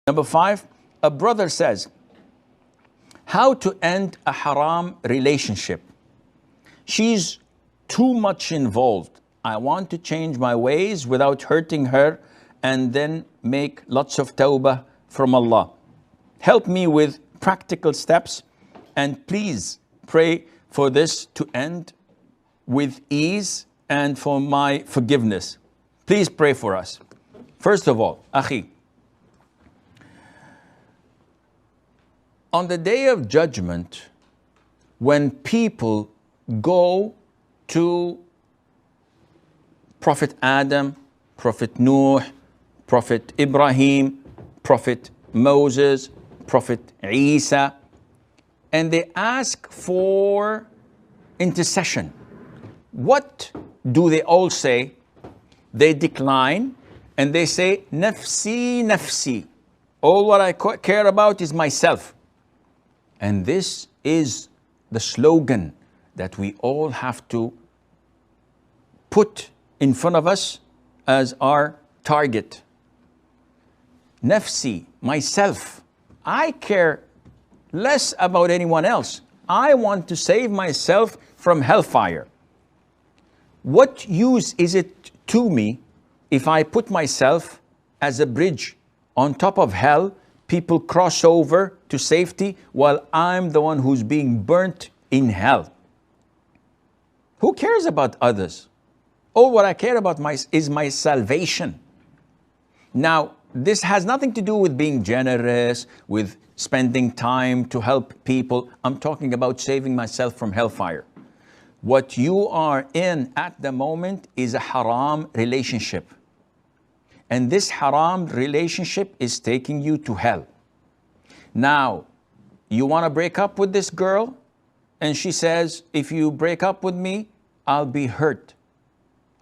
Number 5, a brother says, how to end a haram relationship. She's too much involved. I want to change my ways without hurting her and then make lots of tawbah from Allah. Help me with practical steps and please pray for this to end with ease and for my forgiveness. Please pray for us. First of all, akhi, on the day of judgment, when people go to Prophet Adam, Prophet Nuh, Prophet Ibrahim, Prophet Moses, Prophet Isa, and they ask for intercession, what do they all say? They decline and they say, Nafsi, Nafsi. All what I care about is myself. And this is the slogan that we all have to put in front of us as our target. Nafsi, myself. I care less about anyone else. I want to save myself from hellfire. What use is it to me if I put myself as a bridge on top of hell? People cross over to safety while I'm the one who's being burnt in hell. Who cares about others? All what I care about is my salvation. Now, this has nothing to do with being generous, with spending time to help people. I'm talking about saving myself from hellfire. What you are in at the moment is a haram relationship. And this haram relationship is taking you to hell. Now, you want to break up with this girl? And she says, if you break up with me, I'll be hurt.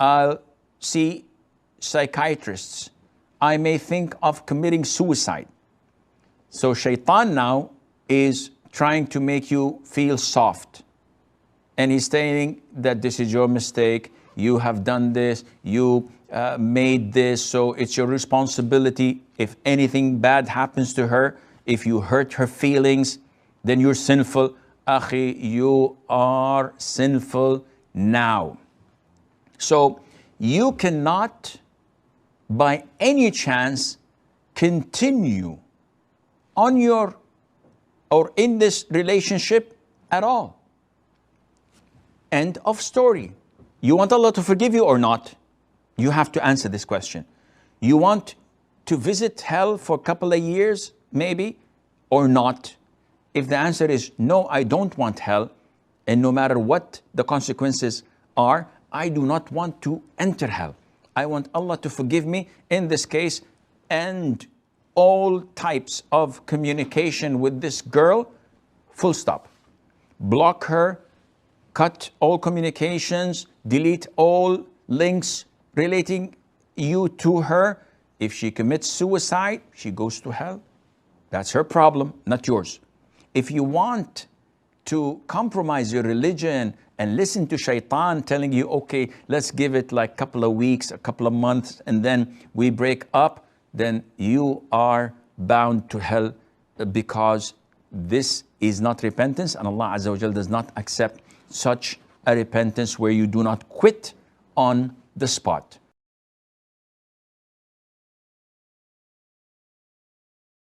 I'll see psychiatrists. I may think of committing suicide. So shaitan now is trying to make you feel soft. And he's saying that this is your mistake. You have done this. You made this. So it's your responsibility. If anything bad happens to her, if you hurt her feelings, then you're sinful. Akhi, you are sinful now. So you cannot, by any chance, continue on your or in this relationship at all. End of story. You want Allah to forgive you or not? You have to answer this question. You want to visit hell for a couple of years, maybe, or not? If the answer is no, I don't want hell, and no matter what the consequences are, I do not want to enter hell. I want Allah to forgive me. In this case, end all types of communication with this girl, full stop. Block her, cut all communications, delete all links relating you to her. If she commits suicide, she goes to hell. That's her problem, not yours. If you want to compromise your religion and listen to shaitan telling you, okay, let's give it like a couple of weeks, a couple of months, and then we break up, then you are bound to hell, because this is not repentance, and Allah Azza wa Jal does not accept such a repentance where you do not quit on the spot.